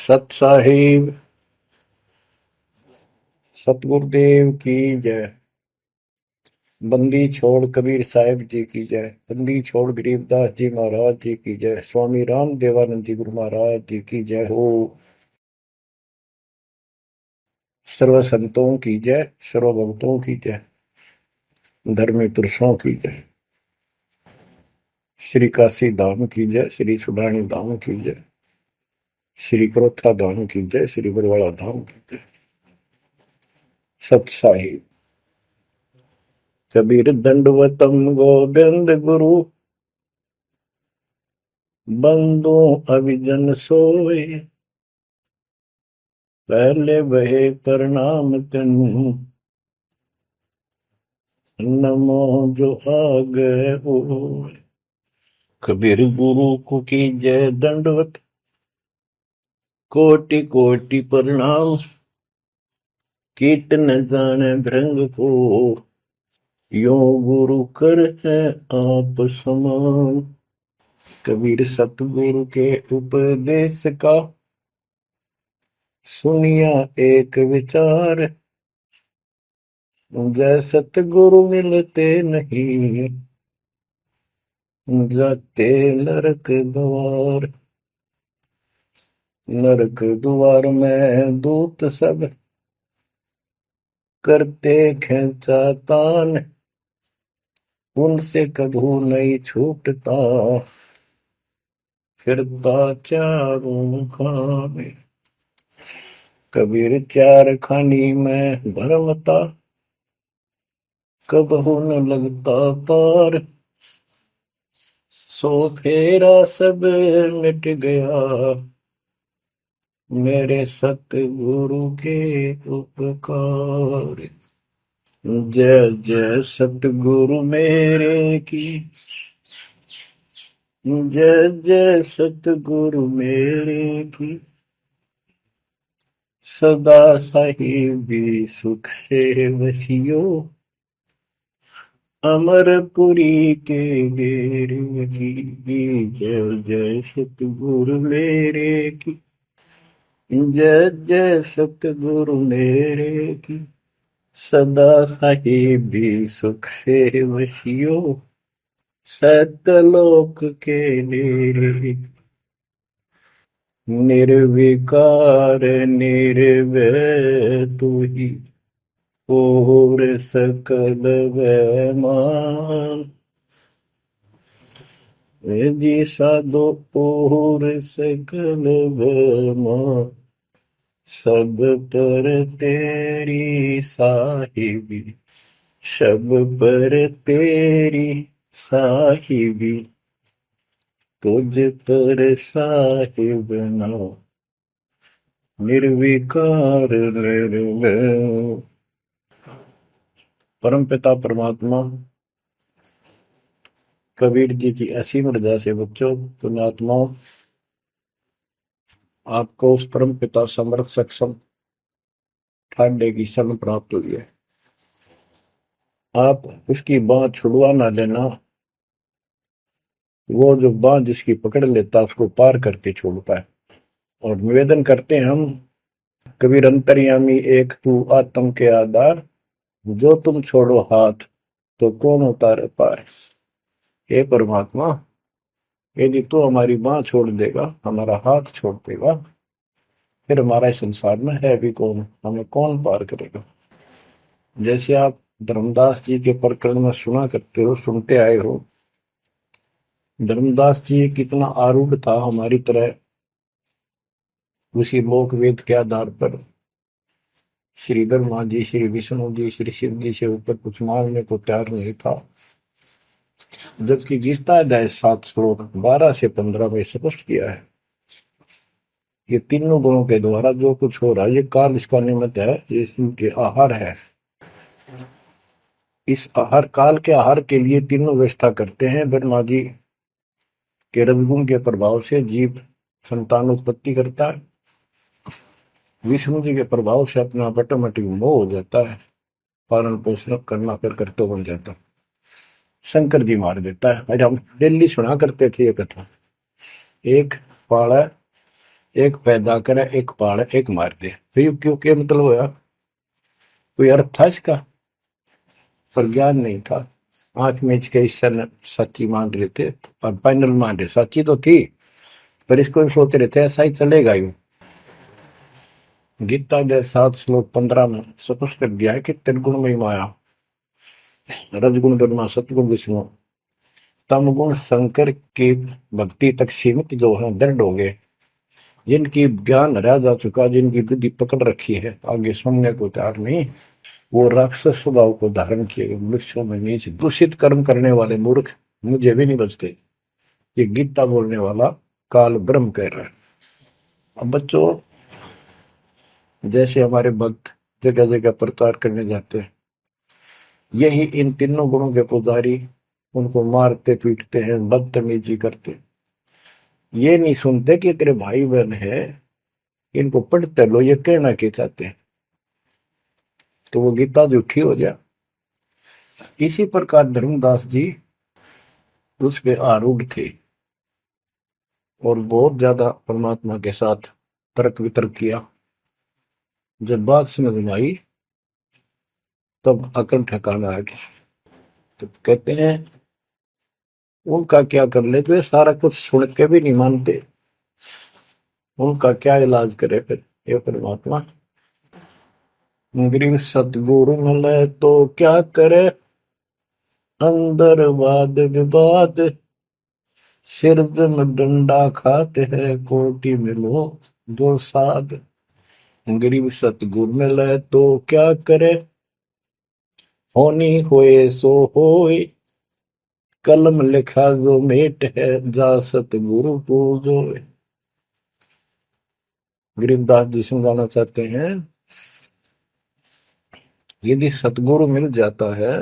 सत साहिब सतगुरुदेव की जय। बंदी छोड़ कबीर साहिब जी की जय। बंदी छोड़ गरीबदास जी महाराज जी की जय। स्वामी राम देवानंद जी गुरु महाराज जी की जय हो। सर्व संतों की जय, सर्व भक्तों की जय, धर्मी पुरुषों की जय। श्री काशी धाम की जय, श्री सुडानी धाम की जय, श्री क्रोथा धाम की जय, श्री बरवाड़ा धाम की जय। सत साहिब कबीर दंडवतम गोविंद गुरु, बंदो अभिजन सोए, पहले बहे प्रणाम तिन, नमो जो आगे होए। कबीर गुरु को की जय दंडवत, कोटि कोटि प्रणाम, कीर्तन जाने भृंग को, यो गुरु कर है आप समान। कबीर सतगुरु के उपदेश का, सुनिया एक विचार, जय सतगुरु मिलते नहीं, जाते नरक द्वार। नरक द्वार में दूत सब, करते खेचा तान, उनसे कभू नहीं छूटता, फिरता चारों खाने। कबीर चार खानी में भरमता, कबहू न लगता पार, सो फेरा सब मिट गया, मेरे सतगुरु के उपकार। जय जय सतगुरु मेरे की, जय जय सतगुरु मेरे की, सदा साहिबी सुख से वसियो, अमरपुरी के मेरे की। जय जय सतगुरु मेरे की, जय जय सतगुरु मेरे की, सदा साहिबी सुख से वसियो, सतलोक के नेरे। निर्विकार निर्भय तू ही, और सकल वैमान। जी साधो और सकल वैमान, सब पर तेरी साहिबी, सब पर तेरी साहिबी, तुझ पर साहिब ना, निर्विकार निर्भय। परम पिता परमात्मा कबीर जी की असीम रजा से बच्चों, पुण्यात्माओं, आपको उस परम पिता समर्थ सक्षम ठाडे की शरण प्राप्त हुई है। आप उसकी बाह छुड़वा ना लेना, वो जो बाह जिसकी पकड़ लेता उसको पार करके छोड़ता है। और निवेदन करते हैं हम, कबीर अंतर्यामी एक तू आत्म के आधार, जो तुम छोड़ो हाथ तो कौन उतारे पार। हे परमात्मा, यदि तू हमारी बाह छोड़ देगा, हमारा हाथ छोड़ देगा, फिर हमारा इस संसार में है भी कौन, हमें कौन पार करेगा। जैसे आप धर्मदास जी के प्रकरण में सुना करते हो, सुनते आए हो, धर्मदास जी कितना आरूढ़ था हमारी तरह, उसी लोक वेद के आधार पर श्री ब्रह्मा जी, श्री विष्णु जी, श्री शिव जी से ऊपर कुछ मांगने को तैयार नहीं था। जबकि गीता अध्याय 7 श्लोक 12 से 15 में स्पष्ट किया है, ये तीनों गुणों के द्वारा जो कुछ हो रहा है, ये काल इसका निमित्त है, ये इनके आहार है। इस आहार, काल के आहार के लिए तीनों व्यवस्था करते हैं। ब्रह्मा जी के रजगुण के प्रभाव से जीव संतान उत्पत्ति करता है, विष्णु जी के प्रभाव से अपना ऑटोमेटिक मोह हो जाता है, पालन पोषण करना फिर कर्तव्य बन जाता है, शंकर जी मार देता है। आज हम डेली सुना करते थे ये कथा। एक पाड़ा एक पैदा करे, एक पाले, एक मार दे। फिर क्यों क्या मतलब होया? कोई अर्थ था इसका? पर ज्ञान नहीं था। आंख मीच के ईश्वर सच्ची मान रहे थे और फाइनल मान रहे, सच्ची तो थी पर इसको भी सोच रहे थे ऐसा ही चलेगा यूं। गीता के 7 श्लोक 15 में स्पष्ट कर दिया है कि त्रिगुण में माया, रजगुण ब्रह्मा, सतगुण विष्णु, तम गुण शंकर की भक्ति तक सीमित जो है दृढ़ हो गए, जिनकी ज्ञान हरा जा चुका, जिनकी बुद्धि पकड़ रखी है, आगे सुनने को तैयार नहीं, वो राक्षस स्वभाव को धारण किए गए मनुष्यों में नीच दूषित कर्म करने वाले मूर्ख मुझे भी नहीं बचते। ये गीता बोलने वाला काल ब्रह्म कह रहा है। अब बच्चों, जैसे हमारे भक्त जगह जगह प्रचार करने जाते हैं, यही इन तीनों गुणों के पुजारी उनको मारते पीटते हैं, बदतमीजी करते, ये नहीं सुनते कि तेरे भाई बहन है, इनको पढ़ते लो, ये कहना क्या चाहते हैं, तो वो गीता झूठी हो जाए। इसी प्रकार धर्मदास जी उस पे आरूढ़ थे और बहुत ज्यादा परमात्मा के साथ तर्क वितर्क किया। जब बात समझ में आई तब अकल ठिकाना आ गया। तो कहते हैं उनका क्या कर ले, तो ये सारा कुछ सुन के भी नहीं मानते, उनका क्या इलाज करे फिर ये परमात्मा? गरीब सतगुरु मिले तो क्या करे, अंदर वाद विवाद, सिर में डंडा खाते हैं, कोटि में लो दो साध। गरीब सतगुरु मिले तो क्या करे, होनी होए सो होए, कलम लिखा जो मेट है, जा सतगुरु पूजो। गरीबदास जी समझाना चाहते हैं, यदि सतगुरु मिल जाता है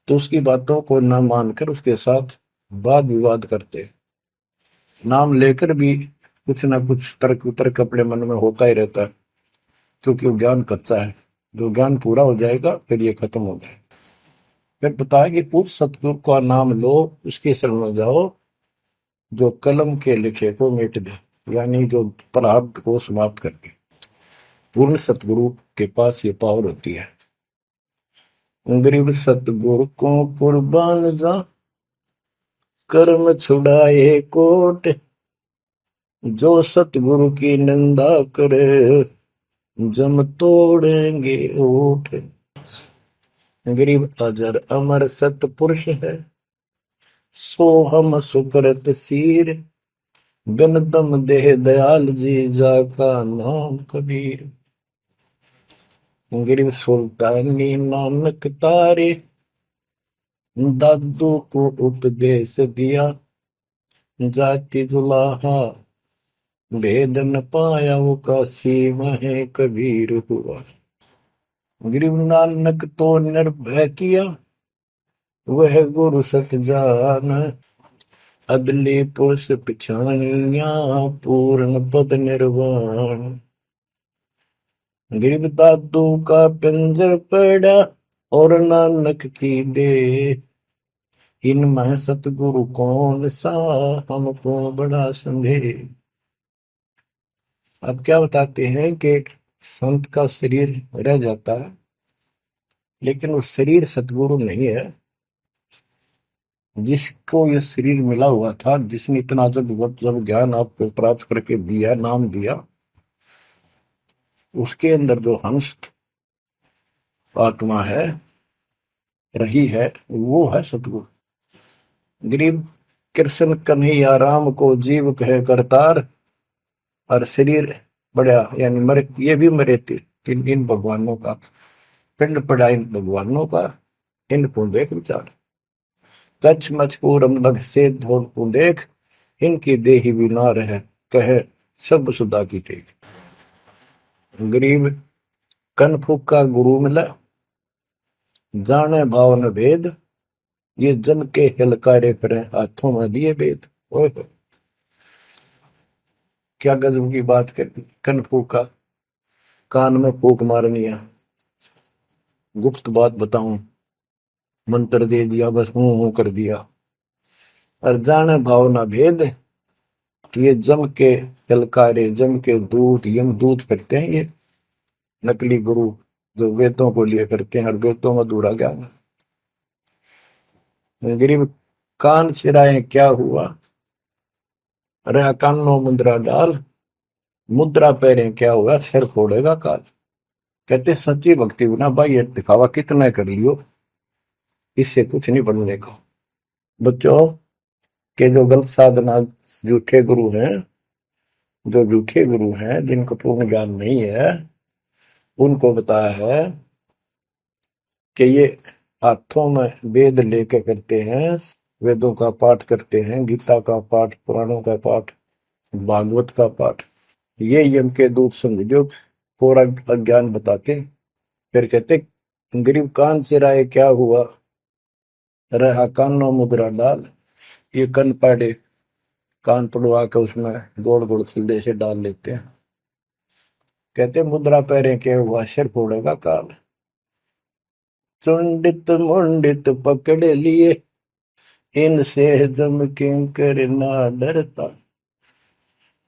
तो उसकी बातों को न मानकर उसके साथ वाद विवाद करते, नाम लेकर भी कुछ ना कुछ तर्क वितर्क अपने मन में होता ही रहता है, क्योंकि वो ज्ञान कच्चा है। जो ज्ञान पूरा हो जाएगा फिर ये खत्म हो जाएगा। फिर बताया कि उस सतगुरु का नाम लो, उसके शरण में जाओ जो कलम के लिखे को मिट दे, यानी जो प्रारब्ध को समाप्त कर दे। पूर्ण सतगुरु के पास ये पावर होती है। गरीब सतगुरु को कुर्बान जा, कर्म छुड़ाए कोट, जो सतगुरु की निंदा करे, जम तोड़ेंगे ओठ। गरीब अजर अमर सतपुरुष है, सो हम सुकृत सीर, बिन दम देह दयाल जी, जाका नाम कबीर। गरीब सुल्तानी नानक तारे, दादू को उपदेश दिया, जाति जुलाहा भेद न पाया, वो काशी में कबीर हुआ। गरीब नानक तो निर्भय किया, वह गुरु सत जान, अदली पुरुष पिछानिया, पूर्ण पद निर्वाण। गरीब दादू का पिंजर पड़ा, और नानक की दे, इनमें सतगुरु कौन सा, हमको बड़ा संदेह। अब क्या बताते हैं कि संत का शरीर रह जाता है, लेकिन वो शरीर सतगुरु नहीं है। जिसको ये शरीर मिला हुआ था, जिसने इतना जब ज्ञान आपको प्राप्त करके दिया, नाम दिया, उसके अंदर जो हंस आत्मा है, रही है, वो है सतगुरु। गरीब कृष्ण कन्हैया राम को जीव कहे करतार, और शरीर बड़ा यानी मरे, ये भी मरे थे इन भगवानों का पिंड पड़ा, इन भगवानों का, इनको देख विचार, कच्छ मचपूरम लग से धोल को देख, इनकी देही भी ना रहे, कहे सब सुधा की टेक। गरीब कनफुक का गुरु मिला, जाने भाव न भेद, ये जन के हिलकारे फिरे, हाथों में दिए वेद। ओए क्या गजब की बात कर, कनफूक का कान में फूक मारनी है, गुप्त बात बताऊं, मंत्र दे दिया, बस हूं कर दिया। और जाने भाव ना भेद, ये जम के ललकारे, जम के दूत, यम दूत करते हैं ये नकली गुरु जो वेदों को लिए करते हैं और वेदों में अधूरा ज्ञान। गरीब कान चिराए क्या हुआ, रहा कानों मुद्रा डाल, मुद्रा पैरे क्या हुआ, सिर फोड़ेगा काल। कहते सच्ची भक्ति बिना भाई ये दिखावा कितना कर लियो, इससे कुछ नहीं बनने का। बच्चों के जो गलत साधना, झूठे गुरु हैं, जो झूठे गुरु हैं जिनको पूर्ण ज्ञान नहीं है, उनको बताया है कि ये हाथों में वेद लेके करते हैं, वेदों का पाठ करते हैं, गीता का पाठ, पुराणों का पाठ, भागवत का पाठ। ये यम के दूत समझो पूरा अज्ञान बताते। फिर कहते गरीब कान चिराए क्या हुआ, रहा कानों मुद्रा डाल। ये कन पाड़े, कान पड़वा के उसमें गोड़ गोड़ सिले से डाल लेते हैं। कहते मुद्रा पैरे के हुआ, सिर फोड़ेगा काल। चुंडित मुंडित पकड़ लिए, इनसे जम किंकर ना डरता।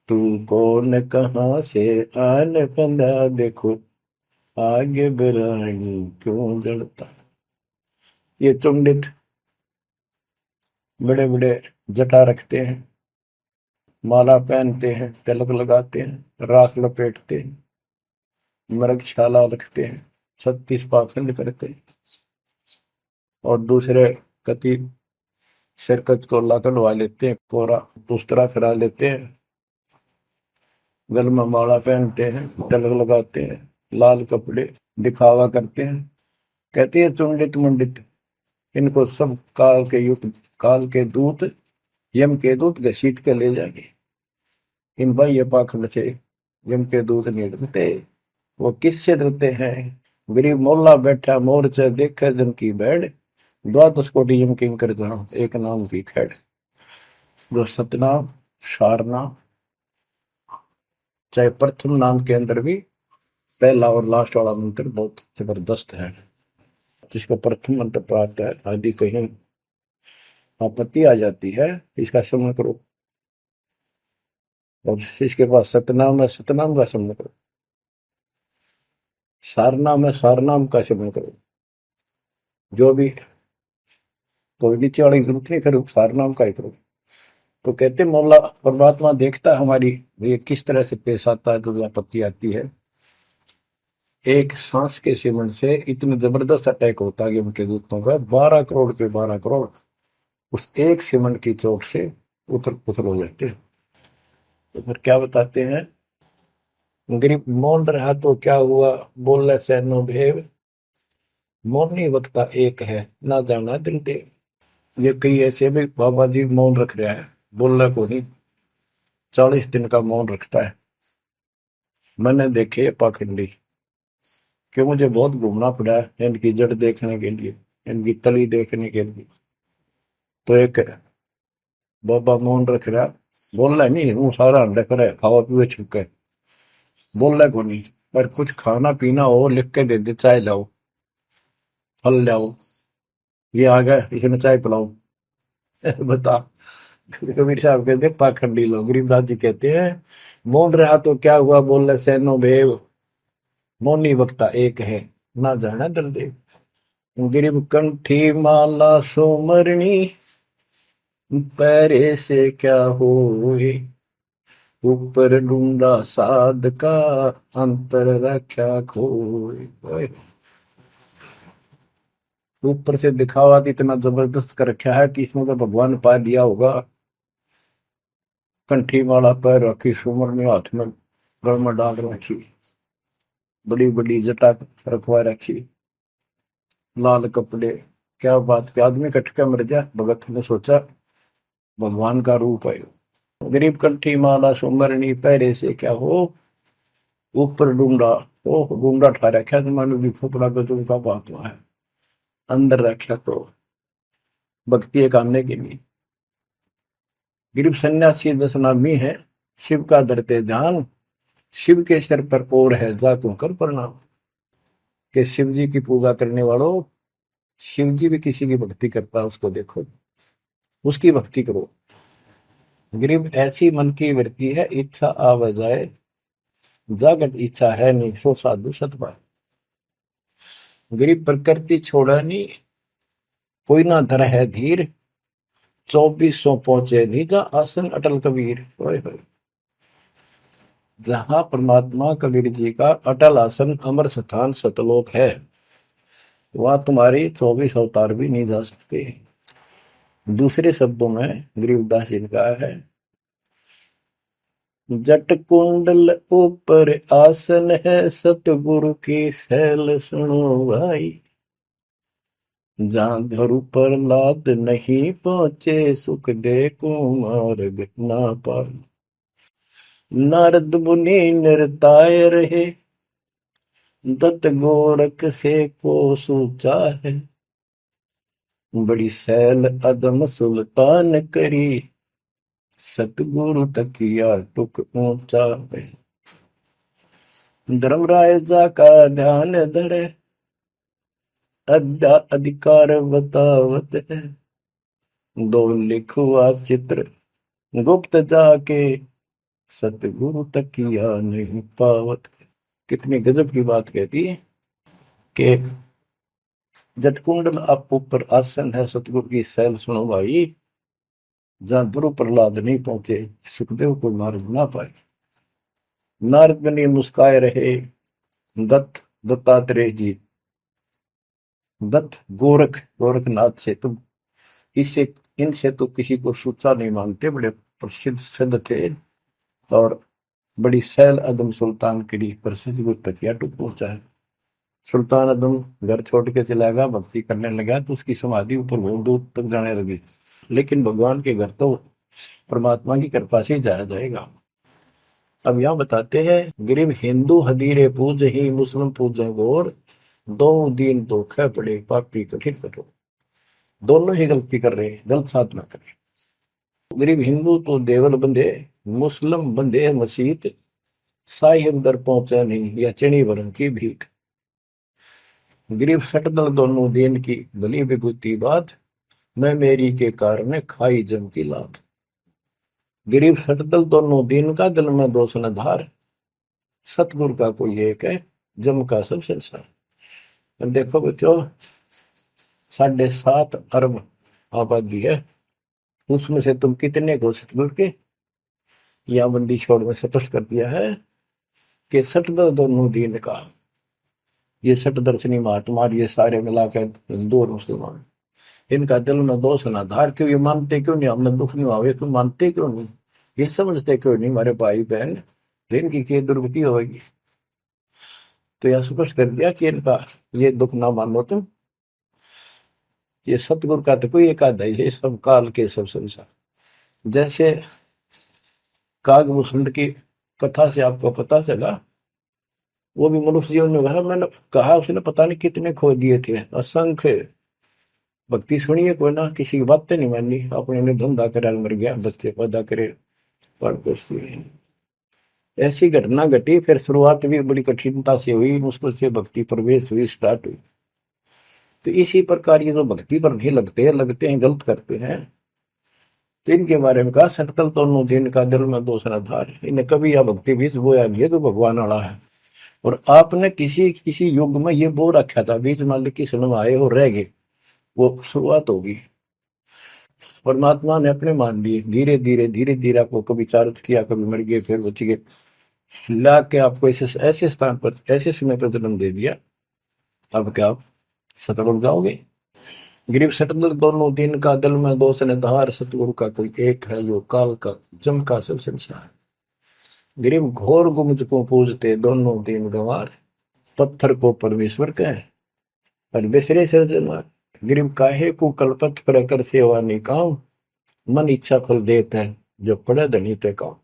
तू कौन कहाँ से आन फंदा, देखो आगे बिरानी क्यों जड़ता। ये चुंडित बड़े बड़े जटा रखते हैं, माला पहनते हैं, तिलक लगाते हैं, राख लपेटते हैं, मृगशाला रखते हैं, 36 पाखंड करते हैं, और दूसरे कति सिरकत को ला कढ़वा लेते हैं, कोरा दूसरा फिरा लेते हैं, गल में माला पहनते हैं, तिलक लगाते हैं, लाल कपड़े दिखावा करते हैं। कहते हैं चुंडित मुंडित, इनको सब काल के युग, काल के दूत, यम के दूत घसीट के ले जाएंगे। इन भाई ये पाखंड से यम के दूत नहीं डरते। वो किससे डरते हैं, गरीब मोल्ला बैठा मोर्चा देखे जन की बैठ, द्वादश कोटि यम किंकर जहां एक नाम की खैड़। जो सतनाम, सारनाम, चाहे प्रथम नाम के अंदर भी पहला और लास्ट वाला मंत्र बहुत जबरदस्त है। जिसको प्रथम मंत्र प्राप्त है, आदि कहीं आपत्ति आ जाती है, इसका श्रवण करो। और इसके पास सतनाम है, सतनाम का श्रवण करो। सारनाम है, सारनाम का श्रवण करो। जो भी कोई नीचे वाली जरूरत नहीं, फिर सारनाम का ही करो। तो कहते मौला परमात्मा देखता है हमारी ये किस तरह से पेश आता है, जो आपत्ति आती है। एक सांस के सेवन से इतने जबरदस्त अटैक होता है कि उनके दूतों का 12 करोड़ के 12 करोड़ उस एक सीमेंट की चोट से उथल पुथल हो जाते हैं। तो फिर क्या बताते हैं, गरीब मौन रहा तो क्या हुआ, बोले सैनो भेव, मौनी वक्ता एक है, ना जाना दिल देव। ये कई ऐसे भी बाबा जी मौन रख रहा है, बोलना को नहीं, 40 दिन का मौन रखता है। मैंने देखे पाखंडी कि मुझे बहुत घूमना पड़ा है इनकी जड़ देखने के लिए, इनकी तली देखने के लिए। तो एक बाबा मौन रख रहा, बोलना नहीं, वो सारा अंडा करे खावा पीवे छुके, बोलना को नहीं। पर कुछ खाना पीना हो लिख के दे दे, चाय लाओ, फल लाओ, ये आ गया इसमें चाय पिलाओ। बता। कबीर साहब कहते पाखंडी लोग, गरीबदास जी कहते हैं मौन रहा तो क्या हुआ, बोल सैनो भेव, मौनी वक्ता एक है, ना जाना दल देव। गरीब कंठी माला सोमरणी, पैरे से क्या होए, ऊपर ढूंढा साध का, अंतर रख्या खोए। ऊपर से दिखावा इतना जबरदस्त कर रखा है कि इसमें तो भगवान पा दिया होगा। कंठी माला पैर रखी, सुमरनी हाथ में गल में डाल रखी, बड़ी बड़ी जटा रखवा रखी, लाल कपड़े। क्या बात के आदमी कटका मर जा, भगत ने सोचा भगवान का रूप है। गरीब कंठी माला सुमरनी, पैरे से क्या हो, ऊपर डूंडा, ओ डूंडा ठा रखा, तुम्हारे भी खोपड़ा गजब का बात हुआ है, अंदर रखा तो भक्ति करने के लिए। गरीब सन्यासी दशनामी है, शिव का धरते ध्यान, शिव के सर पर और है जातों कर प्रणाम। कि शिव जी की पूजा करने वालों, शिव जी भी किसी की भक्ति करता है, उसको देखो, उसकी भक्ति करो। गरीब ऐसी मन की वृत्ति है, इच्छा आव जाए, जागट इच्छा है नहीं, सो साधु सतपाल। गरीब प्रकृति छोड़ा नहीं, कोई ना धर है धीर, 2400 पहुंचे निजा आसन अटल कबीर। ओए होए। जहां परमात्मा कबीर जी का अटल आसन अमर स्थान सतलोक है, वहां तुम्हारी 24 अवतार भी नहीं जा सकते। दूसरे शब्दों में गरीबदास जी ने कहा है, जट कुंडल ऊपर आसन है, सतगुरु की सैल सुनो भाई। जहां धरु पर लाद नहीं पहुंचे, सुख दे कुमार्ग ना पाए। नारद मुनि निरताय रहे, दत्त गोरख से को सूचा है। बड़ी सैल अदम सुल्तान करी, सतगुरु तकिया टुक ऊंचा है। धर्मराय जा का ध्यान धरे, अद्या अधिकार बतावत है। दो लिखुआ चित्र गुप्त जाके, सतगुरु तकिया नहीं पावत। कितनी गजब की बात कहती है कि जटकुंडल आप ऊपर आसन है, सतगुरु की सैल सुनो भाई। जहां ध्रुव प्रहलाद नहीं पहुंचे, सुखदेव को मार्ग ना पाए। नारद मुनि मुस्काए रहे, दत्तात्रेय जी, दत्त गोरख गोरखनाथ से तुम इससे इनसे तो किसी को सूचा नहीं मानते, बड़े प्रसिद्ध सिद्ध थे। और बड़ी सैल अदम सुल्तान की प्रसिद्ध गुरु तकिया टूट पहुंचा है। सुल्तान अदम घर छोड़ के चला गया, भक्ति करने लगा, तो उसकी समाधि ऊपर बहुत दूर तक जाने लगी। लेकिन भगवान के घर तो परमात्मा की कृपा से ही जाया जाएगा। अब यहाँ बताते हैं, गरीब हिंदू हदीरे पूज ही, मुस्लिम पूजे गोर, दो दीन धोखे पड़े, पापी कठिन कठोर। दोनों ही गलती कर रहे हैं, गलत साधना कर रहे हैं। गरीब हिंदू तो देवल बंधे, मुस्लिम बंधे मसीत, साई अंदर पहुंचा नहीं, या चणी वरण की भीख। गरीब सटदल दोनों दीन की, भली विभूति बात, मैं मेरी के कारण खाई जम की लात। गरीब सटदल दोनों दीन का, दिल में दोष न धार, सतगुरु का कोई एक है, जम का सब संसार। देखो बच्चों, 7.5 अरब आबादी है, उसमें से तुम कितने को सतगुरु के, या बंदी छोड़ में स्पष्ट कर दिया है कि सटदल दोनों दीन का। ये सट दर्शनी महात्मा, ये सारे मिलाकर हिंदू और मुसलमान, इनका दिल में दोष ना धार। क्यों? ये मानते क्यों नहीं हमने दुख नहीं आवे? क्यों मानते क्यों नहीं? ये समझते क्यों नहीं हमारे भाई बहन, इनकी क्या दुर्गति होगी? तो यह स्पष्ट कर दिया कि इनका ये दुख ना मानो तुम। ये सतगुरु का तो कोई एक आधा ही है, सब काल के सब संसार। जैसे कागभूषण की कथा से आपको पता चला, वो भी मनुष्य जीवन में कहा, मैंने कहा उसने पता नहीं कितने खो दिए थे, असंख्य। भक्ति सुनिए कोई ना, किसी की बातें नहीं मानी, अपने ने धंधा करे मर गया, बच्चे पैदा करे पर कुछ नहीं। ऐसी घटना घटी, फिर शुरुआत भी बड़ी कठिनता से हुई, मुश्किल से भक्ति प्रवेश हुई, स्टार्ट हुई। तो इसी प्रकार ये जो भक्ति पर नहीं लगते हैं गलत करते हैं, तो इनके बारे में कहा, सटकल दोनों दिन का, दिल में दोष न धार। इन्हें कभी यह भक्ति बीज बोया नहीं है, तो भगवान वाला है। और आपने किसी किसी युग में ये बो रखा था, बीज मान ली किसी में आए हो रह गए, वो शुरुआत होगी। परमात्मा ने अपने मान लिए, धीरे धीरे धीरे धीरे आपको कभी चारित किया, कभी मर गए, फिर बच गए, ला के आपको ऐसे ऐसे स्थान पर, ऐसे समय पर जन्म दे दिया। अब क्या आप सतगुरु जाओगे? गरीब सतगुरु दोनों दिन का, दिल में दोष ने धार, सतगुरु का कोई एक है, जो काल का जम का सब संसार। गरीब घोर गुमज को पूजते, दोनों दिन गंवार, पत्थर को परमेश्वर कहे, पर बिसरे सृजनहार। गरीब काहे को कल्पत पर कर सेवा निकाम, मन इच्छा फल देता है, जो पड़े धनी पे काम।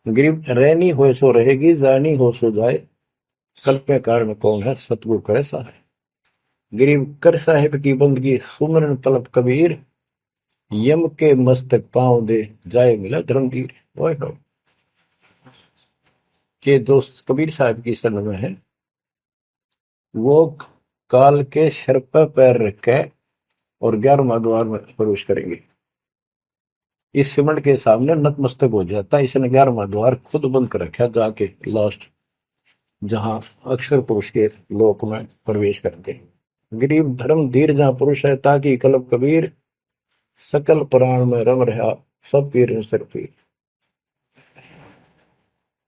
गरीब रहनी हो सो रहेगी, जानी हो सो जाए, कल्पे कारण कौन है, सतगुरु करे सहाय। गरीब कर साहिब की बंदगी, सुमरन तलब कबीर, यम के मस्तक पांव दे, जाए मिला धर्मवीर। ओए हो, के दोस्त कबीर साहब की शरण में है, वो काल के सिर पर पैर रख के और 11वां द्वार में प्रवेश करेंगे। इस सिमट के सामने नतमस्तक हो जाता है। इसने 11वां द्वार खुद बंद कर रखा जाके लास्ट, जहां अक्षर पुरुष के लोक में प्रवेश करते। गरीब धर्म धीर जहां पुरुष है, ताकि कलब कबीर सकल प्राण में रम रहा सब पीर सिर पीर।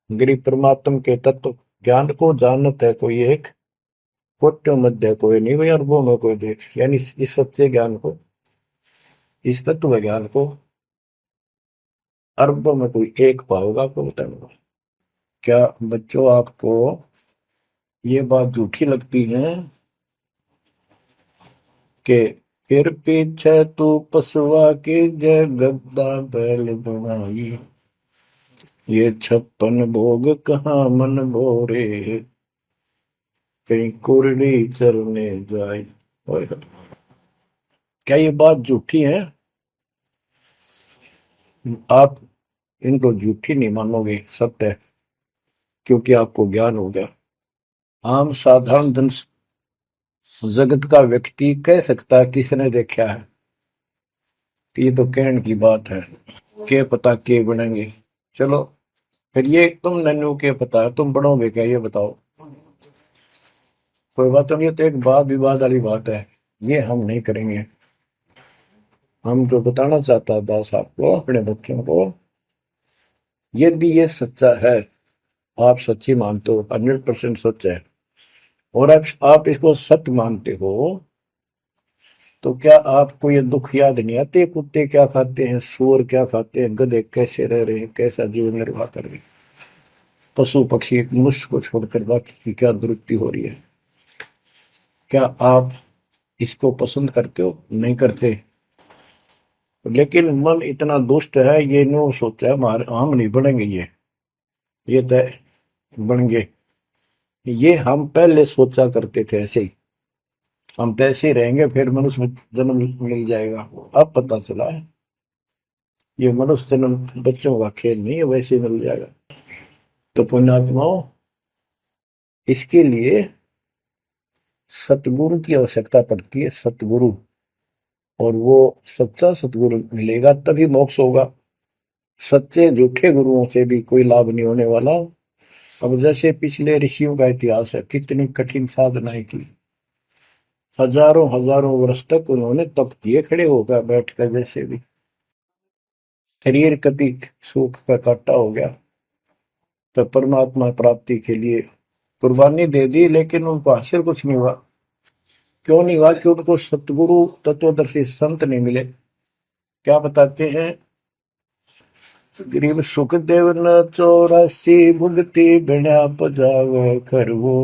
गरीब परमात्म के तत्व ज्ञान को जानत है कोई एक, कोट्यों मध्य कोई नहीं भाई, अरबों में कोई देख। यानी इस सच्चे ज्ञान को, इस तत्व ज्ञान को अरबों में कोई एक पाओगा, आपको बताऊंगा। क्या बच्चों आपको ये बात झूठी लगती है कि फिर पीछे तू पसवा के जय गद्दा बैल बनाई, ये 56 भोग कहाँ मन भोरे, कहीं कुरड़ी चरने जाए। क्या ये बात झूठी है? आप इनको झूठी नहीं मानोगे, सत्य है, क्योंकि आपको ज्ञान हो गया। आम साधारण जन जगत का व्यक्ति कह सकता है किसने देखा है, ये तो कहने की बात है, के पता के बनेंगे। चलो फिर ये तुम नन्नू के पता है, तुम बढ़ोगे क्या ये बताओ। कोई बात नहीं, ये तो एक वाद विवाद वाली बात है, ये हम नहीं करेंगे। हम जो बताना चाहता दास आपको, अपने बच्चों को, यदि ये सच्चा है, आप सच्ची मानते हो, 100% सच है, और आप इसको सत्य मानते हो, तो क्या आपको ये दुख याद नहीं आते? कुत्ते क्या खाते हैं, सूअर क्या खाते हैं, गधे कैसे रह रहे हैं, कैसा जीवन निर्वाह कर रहे हैं, पशु पक्षी मनुष्य को छोड़कर बाकी की क्या दुरुक्ति हो रही है। क्या आप इसको पसंद करते हो? नहीं करते। लेकिन मन इतना दुष्ट है, ये नो सोचा है हमारे हम नहीं बनेंगे, ये तय बन गए। ये हम पहले सोचा करते थे ऐसे ही, हम तो ऐसे ही रहेंगे, फिर मनुष्य जन्म मिल जाएगा। अब पता चला है ये मनुष्य जन्म बच्चों का खेल नहीं है, वैसे ही मिल जाएगा। तो पुण्यात्माओं, इसके लिए सतगुरु की आवश्यकता पड़ती है, सतगुरु। और वो सच्चा सतगुरु मिलेगा तभी मोक्ष होगा। सच्चे झूठे गुरुओं से भी कोई लाभ नहीं होने वाला। अब जैसे पिछले ऋषियों का इतिहास है, कितनी कठिन साधनाएं की, हजारों हजारों वर्ष तक उन्होंने तप किए, खड़े होकर बैठकर, जैसे भी शरीर कति सुख का काटा हो गया, तो परमात्मा प्राप्ति के लिए कुर्बानी दे दी, लेकिन उनको हासिल कुछ नहीं हुआ। क्यों नहीं हुआ? कि उनको सतगुरु तत्वदर्शी संत नहीं मिले। क्या बताते हैं? गरीब सुखदेव न 84 भुगती बिना पजावे खरवो,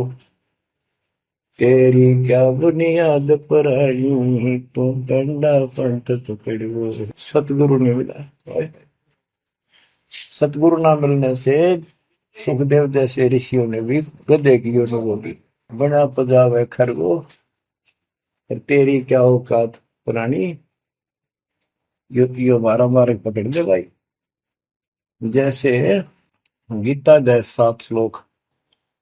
तेरी क्या बुनियाद पर आई, तू डंडा पंथ पकड़ो। सतगुरु नहीं मिला। सतगुरु ना मिलने से सुखदेव जैसे ऋषियों ने भी गधे की अनुभूति, बना पजावे खरगो, तेरी क्या औकात पुरानी, यो मारा मारे पकड़ दे भाई। जैसे गीता जय 7 श्लोक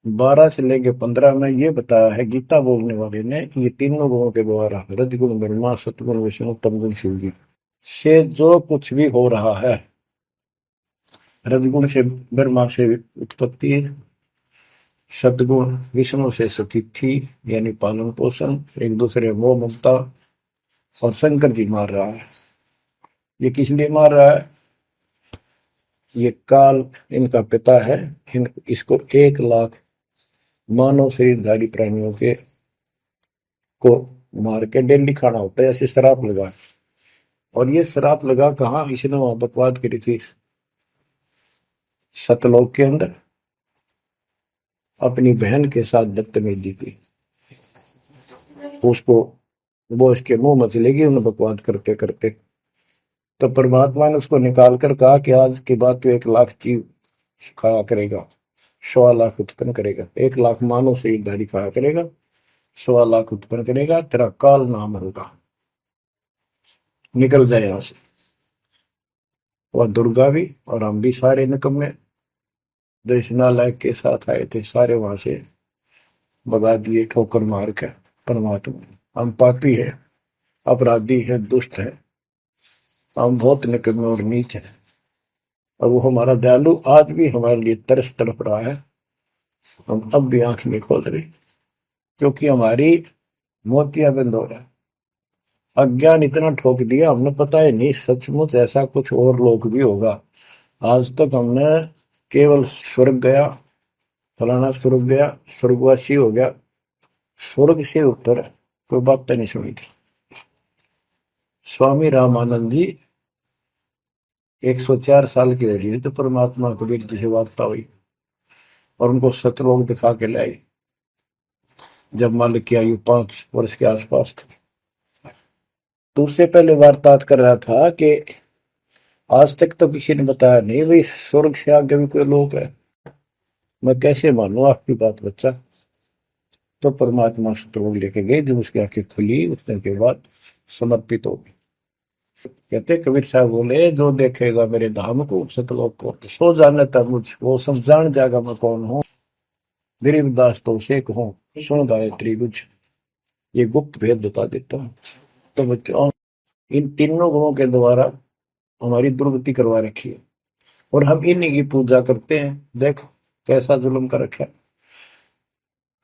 12 से लेके 15 में ये बताया है गीता बोलने वाले ने कि ये तीनों गुणों के द्वारा, रजगुण ब्रह्मा, सतगुण विष्णु, तमगुण शिव जी से जो कुछ भी हो रहा है, रजगुण से ब्रह्मा से उत्पत्ति, सतगुण विष्णु से स्थिति यानी पालन पोषण, एक दूसरे मोह ममता, और शंकर जी मार रहा है। ये किस लिए मार रहा है? ये काल इनका पिता है, इसको 1 लाख मानव शरीरधारी प्राणियों के को मार के डेली खाना होता है, ऐसे शराब लगा। और ये शराब लगा कहाँ? इसने वहां बकवाद करी थी सतलोक के अंदर, अपनी बहन के साथ बदतमीजी की, उसको वो इसके मुंह में चलेगी उन्हें बकवाद करते करते। तो परमात्मा ने उसको निकाल कर कहा कि आज के बाद तो 1 लाख जीव खाया करेगा, 1.25 लाख उत्पन्न करेगा, 1 लाख मानव शरीरधारी खाया करेगा, 1.25 लाख उत्पन्न करेगा, तेरा काल नाम होगा, निकल जाए यहां से। वह दुर्गा भी और हम भी सारे निकम्मे जो इस नालायक के साथ आए थे, सारे वहां से भगा दिए ठोकर मार के। परमात्मा, हम पापी है, अपराधी है, दुष्ट है, हम बहुत निकम्मे और नीच हैं, और वो हमारा दयालु आज भी हमारे लिए तरस तड़प रहा है। हम अब भी आंख नहीं खोल रहे, क्योंकि हमारी मोतियां बंद हो रहा है। अज्ञान इतना ठोक दिया, हमने पता ही नहीं सचमुच ऐसा कुछ और लोक भी होगा। आज तक हमने केवल स्वर्ग गया, फलाना स्वर्ग गया, स्वर्गवासी हो गया, स्वर्ग से ऊपर कोई बात नहीं सुनी थी। स्वामी रामानंद जी 104 साल की रही तो परमात्मा कबीर जी से वार्ता हुई और उनको सतलोक दिखा के लाई, जब मालिक की आयु 5 वर्ष के आसपास थी। तो उससे पहले वार्तालाप कर रहा था कि आज तक तो किसी ने बताया नहीं भाई स्वर्ग से आगे भी कोई लोक है, मैं कैसे मानूं आपकी बात बच्चा। तो परमात्मा सतलोक लेके गए, जब उसकी आंखें खुली उतने के बाद समर्पित हो गई। कहते कबीर साहब बोले, जो देखेगा मेरे धाम को सतलोक को सो जाने तक मुझ वो सब जान जाएगा मैं कौन हूँ। गरीबदास तो उसे कहूँ सुन गायत्री कुछ, ये गुप्त भेद बता देता हूँ। तो बच्चों इन तीनों गुणों के द्वारा हमारी दुर्गति करवा रखी है, और हम इन्हीं की पूजा करते हैं। देख कैसा जुल्म कर रखा है।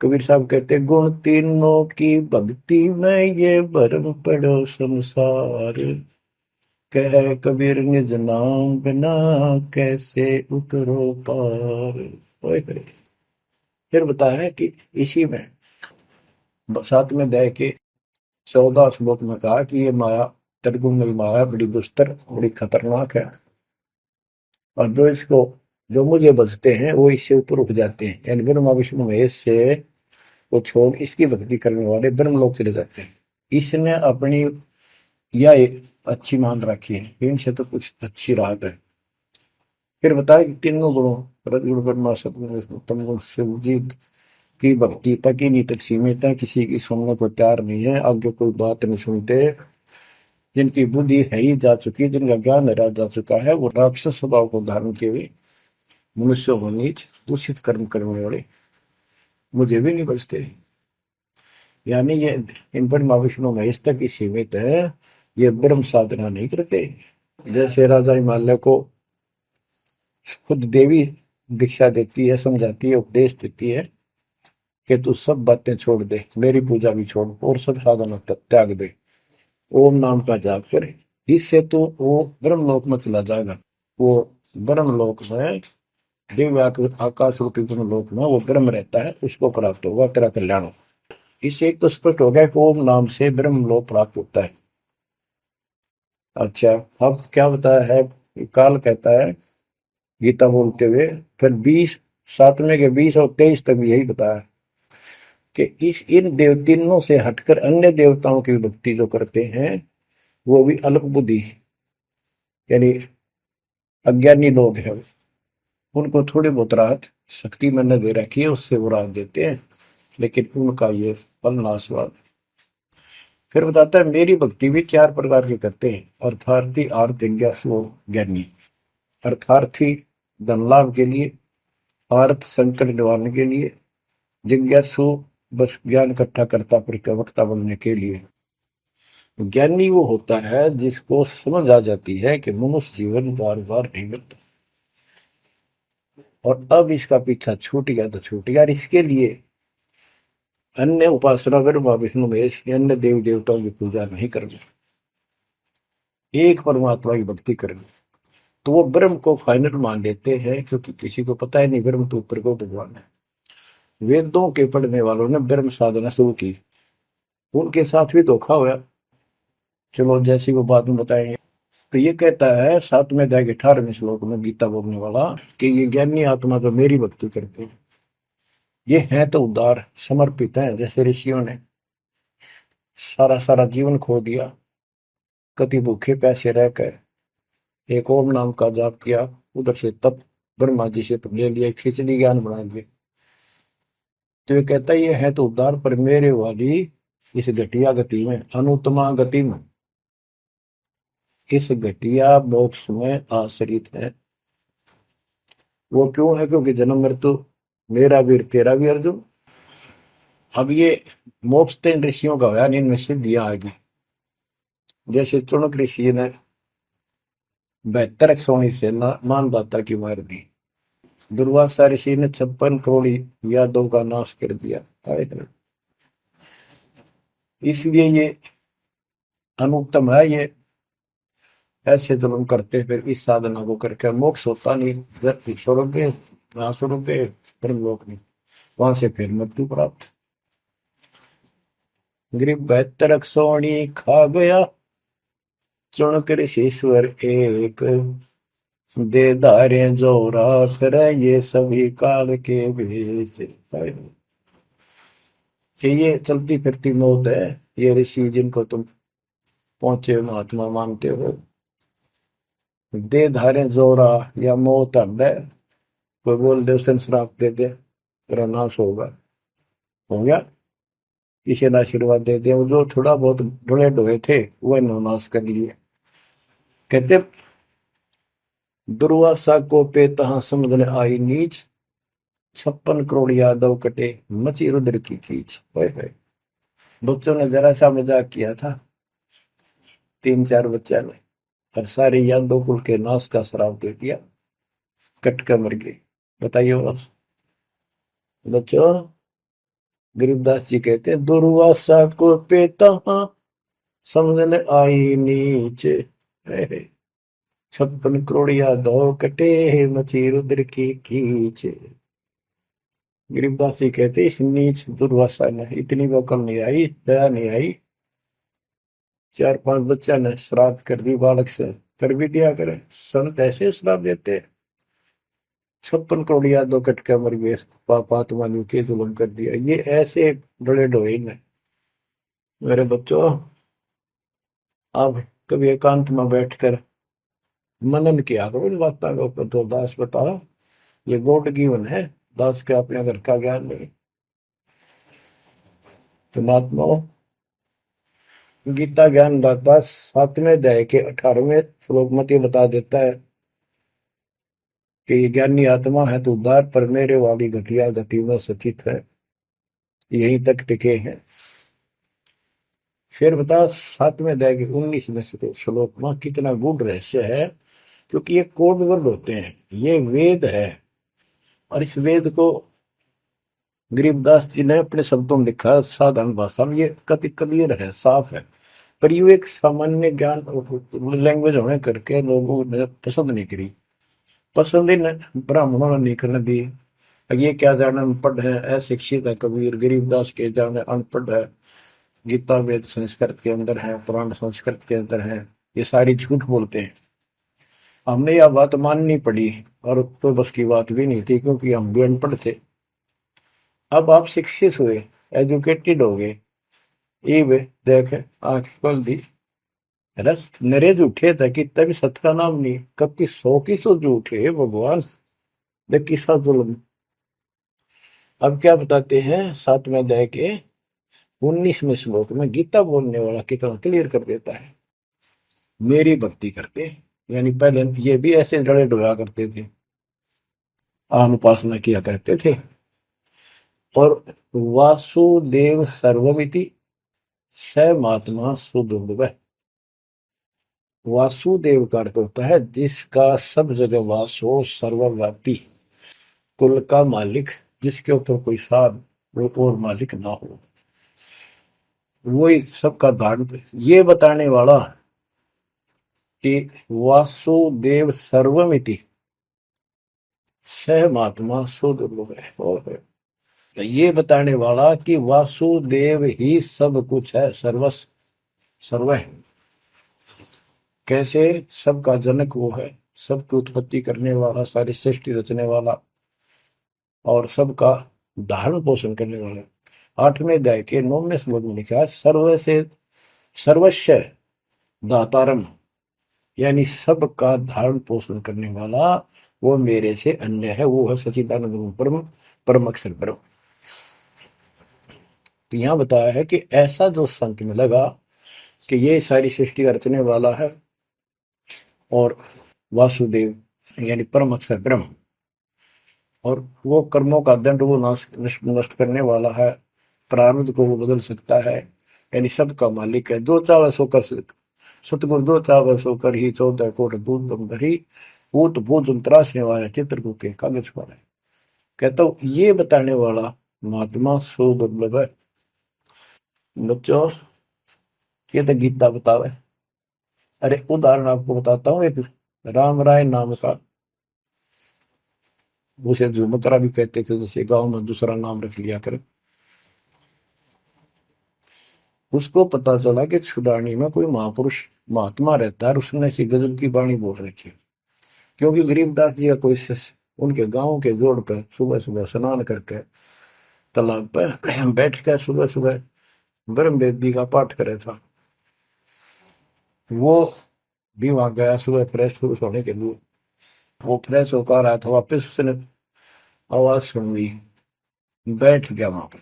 कबीर साहब कहते गुण तीनों की भक्ति में ये भरम पड़ो संसार, कह कबीर निज नाम बिना कैसे उतरो पार। ओए होए। फिर बताया है कि इसी में 7वें अध्याय के 14 श्लोक में कहा कि ये माया त्रिगुण माया बड़ी दुस्तर बड़ी खतरनाक है, और जो मुझे बचते हैं वो इससे ऊपर उठ जाते हैं, यानी ब्रह्मा विष्णु महेश से वो छोड़ इसकी भक्ति करने वाले ब्रह्मलोक चले जाते हैं। इसने अपनी यह अच्छी मान रखी है, इनसे तो कुछ अच्छी राहत है। फिर बताया कि तीनों गुणों रजगुण ब्रह्मा सतगुण विष्णु तम गुण शिव जी की भक्ति तक ही नहीं तक सीमित है, किसी की सुनने को तैयार नहीं है, आगे कोई बात नहीं सुनते। जिनकी बुद्धि है ही जा चुकी, जिनका ज्ञान हरा जा चुका है, वो राक्षस स्वभाव को धारण किए हुए मनुष्य हो नीच दूषित कर्म करने वाले मुझे भी नहीं बचते। यानी ये इन पर माँ विष्णु महेश तक ही सीमित है, ये ब्रह्म साधना नहीं करते। जैसे राजा हिमालय को खुद देवी दीक्षा देती है, समझाती है, उपदेश देती है कि तू सब बातें छोड़ दे, मेरी पूजा भी छोड़ और सब साधना त्याग दे, ओम नाम का जाप करे, इससे तो वो ब्रह्मलोक में चला जाएगा। वो ब्रह्मलोक में दिव्य आकाश रूपी ब्रह्मलोक में वो ब्रह्म रहता है, उसको प्राप्त होगा, तेरा कल्याण हो। इससे एक तो स्पष्ट हो गया कि ओम नाम से ब्रह्मलोक प्राप्त होता है। अच्छा, अब क्या बताया है, काल कहता है गीता बोलते हुए, फिर 7वें के 20 और 23 तक भी यही बताया कि इन तीनों से हटकर अन्य देवताओं की भक्ति जो करते हैं वो भी अल्प बुद्धि यानी अज्ञानी लोग हैं, उनको थोड़ी बहुत राहत शक्ति मैंने दे रखी है, उससे वो राहत देते हैं, लेकिन उनका ये फल नाशवान। फिर बताता है मेरी भक्ति भी 4 प्रकार की करते हैं, अर्थार्थी आर्थ जिज्ञासु ज्ञानी। अर्थार्थी धन लाभ के लिए, आर्थ संकट निवारण के लिए, जिज्ञासु बस ज्ञान इकट्ठा करता प्रवक्ता बनने के लिए। ज्ञानी वो होता है जिसको समझ आ जाती है कि मनुष्य जीवन बार बार नहीं मिलता, और अब इसका पीछा छूट गया तो छूट गया, इसके लिए अन्य उपासना ब्रह्मा विष्णु महेश अन्य देव देवताओं की पूजा नहीं करनी, एक परमात्मा की भक्ति करनी। तो वो ब्रह्म को फाइनल मान लेते हैं, क्योंकि किसी को पता ही नहीं ब्रह्म तो ऊपर को भगवान है। वेदों के पढ़ने वालों ने ब्रह्म साधना शुरू की, उनके साथ भी धोखा हुआ। चलो जैसी वो बात में बताएंगे। तो ये कहता है 7वें अध्याय के 18वें श्लोक में गीता बोलने वाला कि ये ज्ञानी आत्मा जो मेरी भक्ति करते हैं ये है तो उदार समर्पित है, जैसे ऋषियों ने सारा सारा जीवन खो दिया, कभी भूखे पैसे रहकर एक ओम नाम का जाप किया, उधर से तप ब्रह्मा जी से ले लिया, खिचड़ी ज्ञान बना दिए। तो ये कहता है ये है तो उदार, पर मेरे वाली इस घटिया गति में, अनुत्तमा गति में, इस घटिया मोक्ष में आश्रित है। वो क्यों है, क्योंकि जन्म मृत्यु मेरा वीर तेरा भी अर्जुन। अब ये मोक्ष तो इन ऋषियों का होया, इनमें सिद्धियां आ गई। जैसे चुनक ऋषि ने 72 सोनी से मानदाता की मार दी। दुर्वासा ऋषि ने 56 करोड़ यादव का नाश कर दिया। इसलिए ये अनुत्तम है। ये ऐसे जुल्म करते फिर इस साधना को करके मोक्ष होता नहीं, छोड़ोगे वहां छोड़ोगे ब्रह्मलोक नहीं, वहां से फिर मृत्यु प्राप्त। गरीब 72 सोनी खा गया चुन कर ईश्वर एक, दे धारे जोरा फिर ये सभी काल के भेष। कि ये चलती फिरती मौत है। ये ऋषि जिनको तुम पहुंचे महात्मा मानते हो, दे धारे जोरा या मौत है। कोई बोल दे उसे श्राप दे दे तेरा नाश होगा, हो गया। किसी ने आशीर्वाद दे दिया, वो जो थोड़ा बहुत ढोए ढोए थे वह नाश कर लिए। कहते दुर्वासा को पे तहां समझने आई नीच, 56 करोड़ यादव कटे मची रुद्र की कीच। बच्चों ने जरा सा मजाक किया था, 3-4 बच्चा ने, और सारे यादव कुल के नाश का श्राप दे दिया, कट कर मर गए। बताइए बस बच्चों। गरीबदास जी कहते हैं दुर्वासा को पे तहां समझने आई नीच, 56 करोड़ यादव कटे मची रुद्र की कीच। गरीबदास जी कहते इस नीच दुर्वासा ने इतनी वकल नहीं आई, दया नहीं आई। 4-5 बच्चा ने श्राद्ध कर दी, बालक से कर भी दिया करे। संत ऐसे श्राप देते, 56 करोड़ यादव कट के मर गए, पापात्मा ने के जुल्म कर दिया। ये ऐसे डोले ढोए ने। मेरे बच्चों, आप कभी एकांत में बैठकर मनन किया करो इन बातों के ऊपर। तो दास बताओ, ये गॉड गिवन है, दास के अपने घर का ज्ञान नहीं। तो महात्माओं, गीता ज्ञान दाता 7वें अध्याय के 18वें श्लोक में ये बता देता है कि ज्ञानी आत्मा है तो उद्धार पर मेरे वाली घटिया गति में स्थित है, यहीं तक टिके हैं। फिर बता 7वें अध्याय के 19वें श्लोक में कितना गूढ़ रहस्य है, क्योंकि ये कोड वर्ड होते हैं, ये वेद है। और इस वेद को गरीबदास जी ने अपने शब्दों में लिखा, साधारण भाषा में। ये कति क्लियर है, साफ है, पर ये एक सामान्य ज्ञान लैंग्वेज होने करके लोगों ने पसंद नहीं करी। पसंद ही ब्राह्मणों ने नहीं करने दी। ये क्या जाने अनपढ़ है, अशिक्षित है कबीर। गरीबदास के जाने अनपढ़ है, गीता वेद संस्कृत के अंदर है, पुराण संस्कृत के अंदर है, ये सारी झूठ बोलते हैं। हमने यह बात माननी पड़ी, और तो बस की बात भी नहीं थी, क्योंकि हम भी अनपढ़ थे। अब आप शिक्षित हुए, एजुकेटेड हो गए, ये देख आंख खोल दी। रस नरे झूठे था कि तभी सत का नाम नहीं, कब की 100 की 100 झूठे भगवान, देख किसा जुल्म। अब क्या बताते हैं 7वें अध्याय के 19वें श्लोक में, गीता बोलने वाला कितना क्लियर कर देता है। मेरी भक्ति करते, यानी पहले ये भी ऐसे डरे डोया करते थे, आम उपासना किया करते थे। और वासुदेव सर्वमिति स महात्मा सुदुर्लभ। वासुदेव का अर्थ होता है जिसका सब जगह वास हो, सर्वव्यापी, कुल का मालिक, जिसके ऊपर कोई साथ और मालिक ना हो, वही सबका धारण। ये बताने वाला कि वासुदेव सर्वमिति सह महात्मा सुदुर्लभ है। और ये बताने वाला कि वासुदेव ही सब कुछ है, सर्वस्व सर्व है। कैसे? सबका जनक वो है, सबकी उत्पत्ति करने वाला, सारी सृष्टि रचने वाला, और सबका धारण पोषण करने वाला। 8वें अध्याय के 9वें श्लोक में लिखा है सर्व से सर्वस्व दातारम, यानी सबका धारण पोषण करने वाला वो मेरे से अन्य है, वो है सच्चिदानंद परम परम अक्षर ब्रह्म। तो यहां बताया है कि ऐसा जो संत में लगा कि ये सारी सृष्टि रचने वाला है, और वासुदेव यानी परम अक्षर ब्रह्म, और वो कर्मों का दंड वो नष्ट करने वाला है, प्रारब्ध को वो बदल सकता है, यानी सबका मालिक है, जो चाहे सो कर सतगुरु दो चावल सो कर ही 14 कोट दूध तुम धरी ऊत भूत त्रासने वाला चित्रकूट के कागज पर है। कहता हूँ ये बताने वाला महात्मा सो दुर्लभ है। बच्चों ये तो गीता बतावे। अरे उदाहरण आपको बताता हूँ एक राम राय नाम का, उसे झुमकरा भी कहते थे, जैसे गांव में दूसरा नाम रख लिया कर। उसको पता चला कि छुडानी में कोई महापुरुष महात्मा रहता है, उसने ऐसी गजब की वाणी बोल रखी। क्योंकि गरीबदास जी का कोई शिष्य उनके गांव के जोड़ पे सुबह सुबह स्नान करके तालाब पे बैठ कर सुबह सुबह ब्रह्म वेदी का पाठ करे था। वो भी वहां गया सुबह फ्रेश होने के लिए। वो फ्रेश होकर आया था, वापस उसने आवाज सुन ली, बैठ गया वहां पर।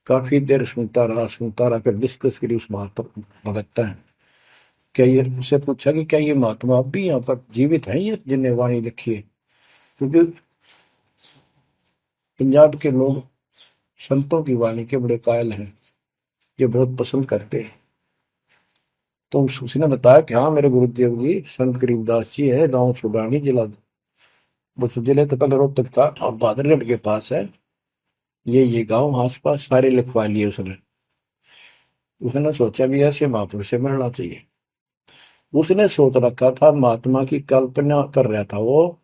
काफी देर सुनता रहा, फिर डिस्कस करी उस महात्मा भगत है। क्या ये उससे पूछा कि क्या ये महात्मा अब भी यहाँ पर जीवित है, ये जिन्हें वाणी लिखी है? क्योंकि पंजाब के लोग संतों की वाणी के बड़े कायल हैं, ये बहुत पसंद करते हैं। तो उसने बताया कि हाँ मेरे गुरुदेव जी संत गरीबदास जी है, गांव छुडानी जिला, वो जिले तो कल रोहतक था और बादरगढ़ के पास है। ये गांव आस पास सारे लिखवा लिए उसने। उसने सोचा भी ऐसे महापुरुष से मिलना चाहिए। उसने सोच रखा था महात्मा की कल्पना कर रहा था वो,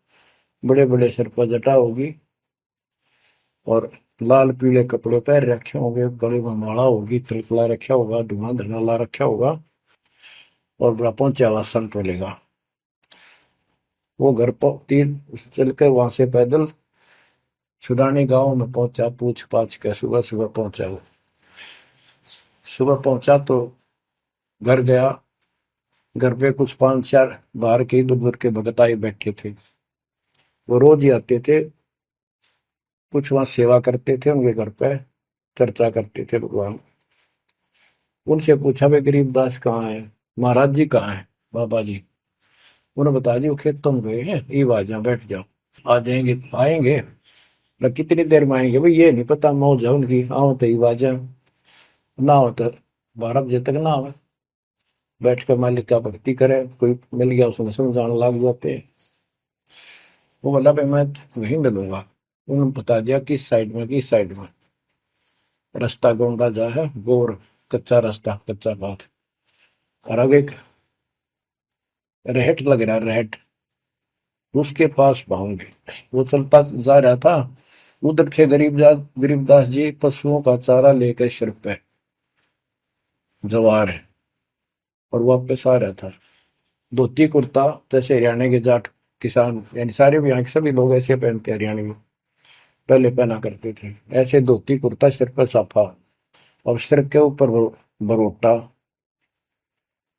बड़े बड़े सिर पर जटा होगी और लाल पीले कपड़े पहन रखे होंगे, गले में माला होगी, तिलक रखा होगा, धुआं धना ला रखा होगा और बड़ा पहुंचा हुआ संत मिलेगा। वो घर पर तीन चल के वहां से पैदल छुडानी गांव में पहुंचा, पूछ पाछ के सुबह सुबह पहुंचा। वो सुबह पहुंचा तो घर गया। घर पे कुछ 5-4 बाहर के इधर उधर के भगत आए बैठे थे। वो रोज ही आते थे, कुछ वहां सेवा करते थे, उनके घर पे चर्चा करते थे भगवान। उनसे पूछा भाई गरीबदास कहाँ है, महाराज जी कहाँ है, बाबा जी? उन्होंने बताया जी वो खेतों में गए हैं, ये आ जाओ बैठ जाओ। आ जाएंगे, आएंगे ना, कितनी देर में आएंगे भाई ये नहीं पता, मौज है उनकी, आओ तो ही आ जाए, ना हो तो 12 बजे तक ना आवे। बैठ कर मालिक का भक्ति करे, कोई मिल गया उसने समझाने लग जाते। वो बोला भाई मैं वहीं मिलूंगा। उन्होंने बता दिया किस साइड में, किस साइड में। रास्ता गोंडा जा है, गोर कच्चा रास्ता, कच्चा बात। और आगे एक रहट लग रहा है, रहट, उसके पास पहुंचे। वो चलता जा रहा था, उधर थे गरीबदास जी पशुओं का चारा लेकर सिर पे जवार है और वापस आ रहा था। धोती कुर्ता जैसे हरियाणा के जाट किसान, यानी सारे भी यहाँ के सभी लोग ऐसे पहनते हैं, हरियाणा में पहले पहना करते थे ऐसे धोती कुर्ता, सिर पर साफा और सिर के ऊपर बरोटा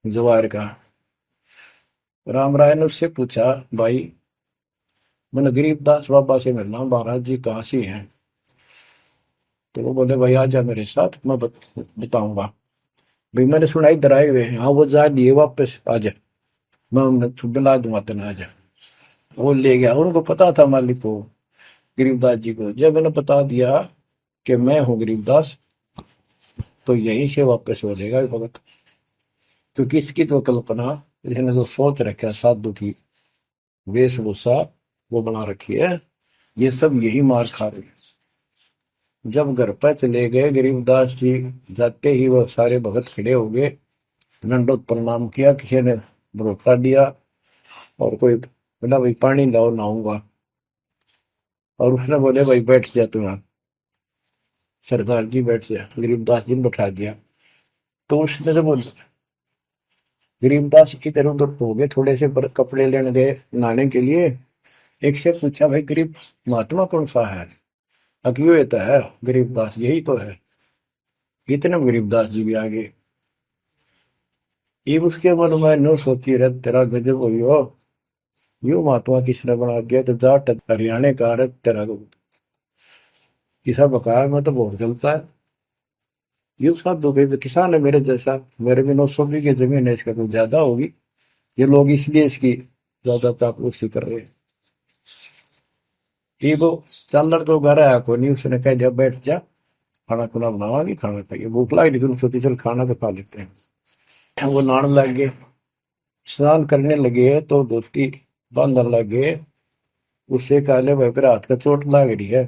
जवार का। राम राय ने उससे पूछा भाई मैंने गरीबदास बाबा से मिलना, महाराज जी कहाँ से हैं? तो वो बोले भाई आ जा मेरे साथ, मैं बताऊंगा। भाई मैंने सुना इधर आए हुए हैं, हाँ वो जा दिए वापस, आ जा, मैं उन्हें दिला दूंगा तेना, आ जा। वो ले गया। उनको पता था मालिक को, गरीबदास जी को। जब मैंने बता दिया कि मैं हूँ गरीबदास, तो यहीं से वापस हो जाएगा भगत। क्योंकि इसकी तो कल्पना, इसने जो सोच रखा है साधु की वेशभूषा वो बना रखी है, ये सब यही मार खा रहे हैं। जब घर पर चले गए गरीबदास जी, जाते ही वो सारे भगत खड़े हो गए, दंडोत प्रणाम किया, किसी ने भरोसा दिया और कोई बोला भाई पानी लाओ नहाऊंगा, और उसने बोले भाई बैठ जा तू यहाँ, सरदार जी बैठ जा। गरीबदास जी ने बैठा दिया। तो उसने जब गरीबदास इधर उधर हो गए, थोड़े से कपड़े लेने गए नहाने के लिए, एक से पूछा भाई गरीब महात्मा कौन सा है? अकियो ये तो है गरीबदास, यही तो है। इतने में गरीबदास जी भी आ गए। ये उसके मन में नो सोची रहे तेरा गजब हुई हो, यू महात्मा किसने बना दिया, तो जाट हरियाणा का रहे तेरा किसा बकाया में तो बहुत चलता है। ये साधु भाई किसान है मेरे जैसा, मेरे भी 900 बीघे जमीन है, इसका तो ज्यादा होगी, ये लोग इसलिए इसकी ज्यादा चापलूसी कर रहे हैं। ये वो चल तो घर आया को नहीं, उसने कह दिया बैठ जा, खाना खुना बनावागी, खाना खाइए, भूख लगी थी, सोची चल खाना तो खा लेते हैं। वो नहाने लग गए, स्नान करने लगे तो धोती बांधने लगे। उससे काले भाई पर हाथ का चोट लग रही है,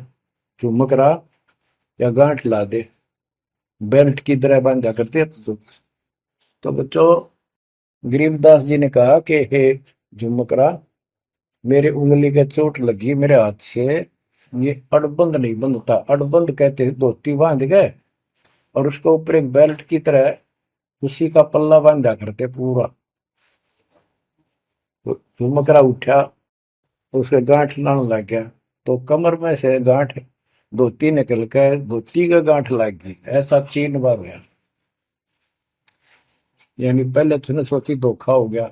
चुमक रहा या गांठ ला दे, बेल्ट की तरह बांधा करते। तो बच्चों, गरीबदास जी ने कहा कि हे झुमकरा, मेरे उंगली के चोट लगी मेरे हाथ से, ये अड़बंद नहीं बंधता। अड़बंद कहते हैं धोती बांध गए और उसके ऊपर एक बेल्ट की तरह उसी का पल्ला बांधा करते पूरा। तो झुमकरा उठा, उसके गांठ लाने लग गया, तो कमर में से गांठ धोती निकल कर धोती का गांठ लग गई। ऐसा 3 बार गया। यानी पहले तूने सोची धोखा हो गया,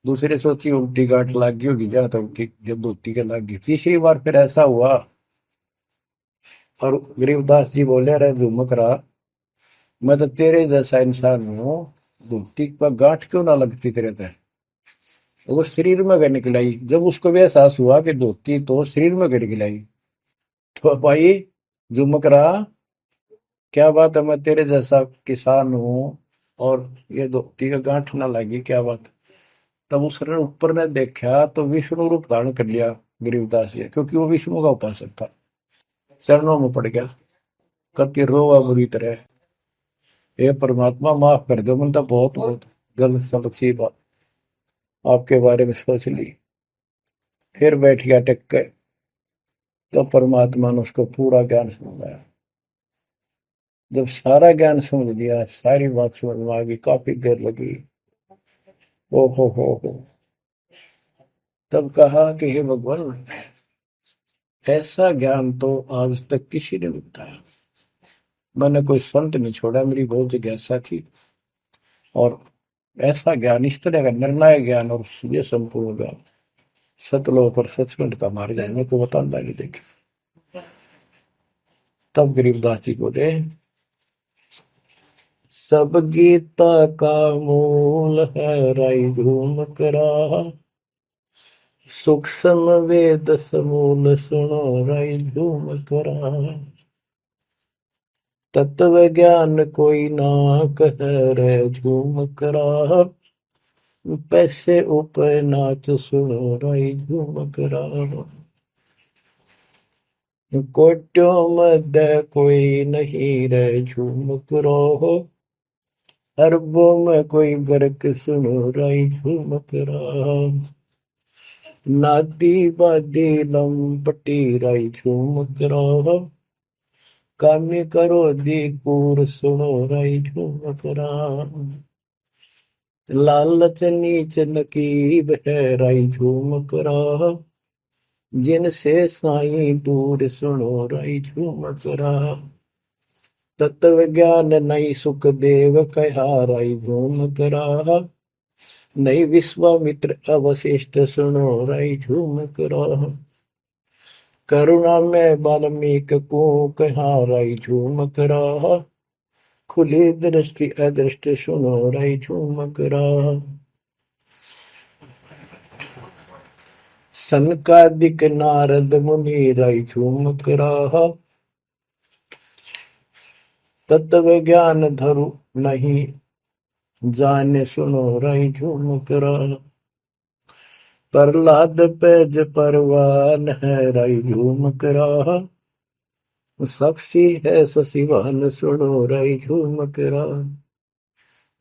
दूसरे सोची उल्टी गांठ लग गई होगी, जहां तक उल्टी जब धोती के लग गई, तीसरी बार फिर ऐसा हुआ। और गरीबदास जी बोले, अरे झुमकरा, मैं तो तेरे जैसा इंसान हूँ, धोती पर गांठ क्यों ना लगती तेरे तय। वो शरीर में गए निकलाई। जब उसको भी एहसास हुआ कि धोती तो शरीर में गए निकलाई, तो भाई झुमकरा, क्या बात है, मैं तेरे जैसा किसान हूँ और ये धोती का गांठ ना लगी, क्या बात। तब उसने ऊपर ने देखा तो विष्णु रूप धारण कर लिया गरीबदास जी, क्योंकि वो विष्णु का उपासक था। चरणों में पड़ गया, कति रोवा बुरी तरह, हे परमात्मा माफ कर दो, मैंने तो बहुत बहुत गलत सलत बात आपके बारे में सोच ली। फिर बैठ गया टेक के, तो परमात्मा ने उसको पूरा ज्ञान समझाया। जब सारा ज्ञान समझ लिया, सारी बात समझ में आ गई, काफी देर लगी। ओ हो, तब कहा कि हे भगवान, ऐसा ज्ञान तो आज तक किसी ने नहीं बताया। मैंने कोई संत नहीं छोड़ा, मेरी बहुत जिज्ञासा थी, और ऐसा ज्ञान, इस तरह का निर्णायक ज्ञान और ये संपूर्ण ज्ञान, सतलोक और सचखंड का मार्ग मेरे को बताना नहीं देखे। तब गरीबदास जी बोले, सब गीता का मूल है राई झूम करा, सूक्ष्म वेद समूल सुनो राई झूम करा, तत्व ज्ञान कोई ना कह रे झूम करा, पैसे ऊपर नाच सुनो राई झूम करा, कोट्यों मध्य कोई नहीं रे झूम करो, अरबों में कोई गर्क सुनो राई झूम करा, नादी बादी लंपटी राई झूम करा, कामी करो दी कूर सुनो राई झूम करा, लालच नीच नकीब है राई झूम करा, जिनसे साईं दूर सुनो राई झूम करा, तत्व ज्ञान नहीं सुख देव कहा राई झूम करा, नहीं विश्वामित्र अवशिष्ट सुनो राई झूम करा, करुणा में वाल्मीकि को कहा राई झूम करा, खुली दृष्टि अदृष्ट सुनो राई झूम करा, सनकादिक नारद मुनि राई झूम करा, तत्व ज्ञान धरु नहीं जाने सुनो राई झूम करा, प्रहलाद पैज परवान है राई झूम करा, साक्षी है शशिवान सुनो राई झूम करा,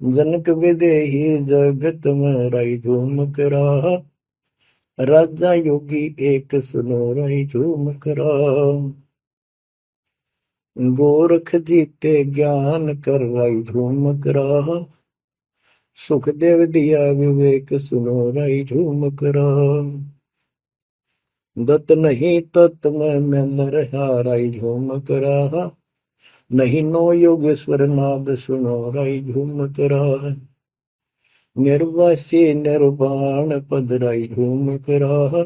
जनक विदेही जगत में राई झूम करा, राजा योगी एक सुनो राई झूम करा, गोरख जीते ज्ञान कर राई झूम करा, सुखदेव दिया विवेक सुनो राई झूम करा, दत्त नहीं तत् में रहा राई झूम करा, नहीं नो योगेश्वर नाद सुनो राई झूम करा, निर्वासी निर्वाण पद राई झूम करा,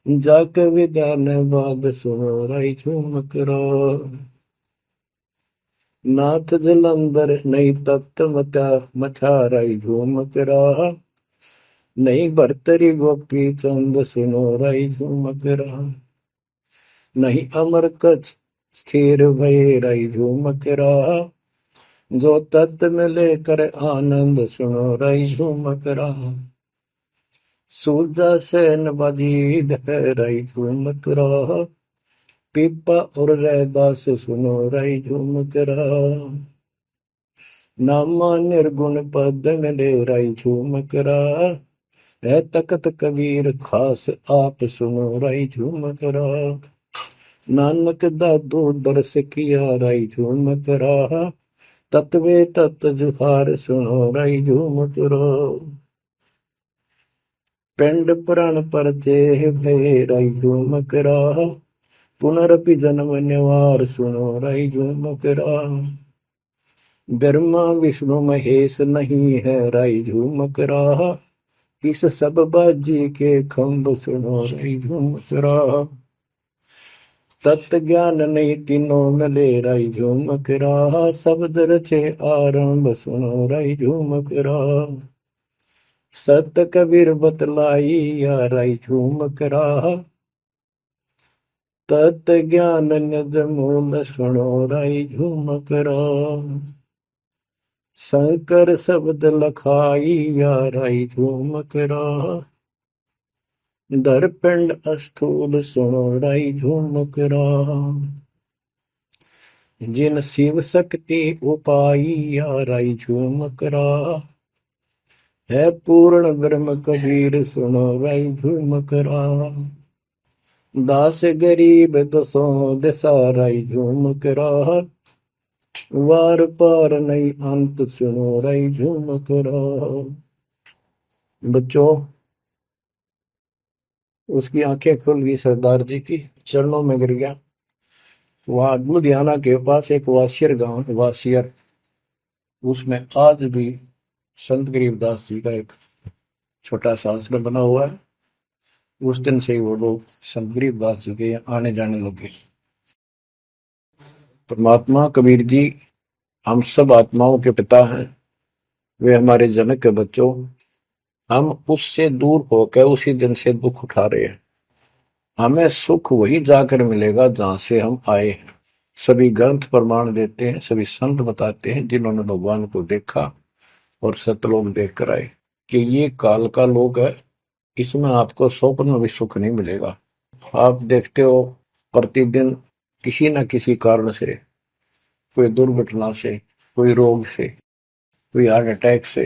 जाक विधान बाद सुनो राई झूम करा, नाथ जलंधर नहीं तत्त मथा मथा राई झूम करा, नहीं भरतरी गोपी चंद सुनो राई झूम करा, नहीं अमर कच्छ स्थिर भय राई झूम करा, जो तत्त में लेकर आनंद सुनो रही झूमक रहा। सूरजा सैन बजीद है रही झूमक रहा। पीपा और रैदास सुनो रही झूमक रहा। नामा निर्गुण पद में ले रही झूमक रहा। है तकत कबीर खास आप सुनो रही झूमक रहा। नानक दादू दरस किया रही झूमक रहा। तत्वे तत् जुहार सुनो रही झूमक रहा। पिंड पुराण पर देह भय रही झूमक रहा। पुनरपि जन्म निवार सुनो रही झूमक रहा। ब्रह्मा विष्णु महेश नहीं है रही झूमक रहा। इस सब बाजी के खंभ सुनो रही झूमक रहा। तत्व ज्ञान नहीं तीनों मिले रही झूमक रहा। शब्द रचे आरंभ सुनो रही झूमक रहा। सत कबीर बतलाई या रही झूमक रहा। तत् ज्ञान निज मूल सुनो रही झूमक रहा। शंकर शब्द लखाई या रही झूमक रहा। दरपिंड अस्थूल सुनो रही झूमक रहा। जिन शिव शक्ति उपाई या रही झूमक रहा। है पूर्ण ब्रह्म कबीर सुनो रही झूमक रहा। दास गरीब दसों दिशा रही झूमक रहा। वार पार नहीं अंत सुनो रही झूमक रहा। बच्चों, उसकी आंखें खुल गई, सरदार जी की चरणों में गिर गया। वहां लुधियाना के पास एक वासियर गांव, वासियर, उसमें आज भी संत गरीबदास जी का एक छोटा सा आश्रम बना हुआ है। उस दिन से ही वो लोग संत गरीबदास जी के आने जाने लगे। परमात्मा कबीर जी हम सब आत्माओं के पिता हैं। वे हमारे जनक के बच्चों, हम उससे दूर होकर उसी दिन से दुख उठा रहे हैं। हमें सुख वही जाकर मिलेगा जहां से हम आए हैं। सभी ग्रंथ प्रमाण देते हैं, सभी संत बताते हैं जिन्होंने भगवान को देखा और सतलोक देख कर आए कि ये काल का लोक है, इसमें आपको स्वप्न में भी सुख नहीं मिलेगा। आप देखते हो प्रतिदिन किसी न किसी कारण से, कोई दुर्घटना से, कोई रोग से, कोई हार्ट अटैक से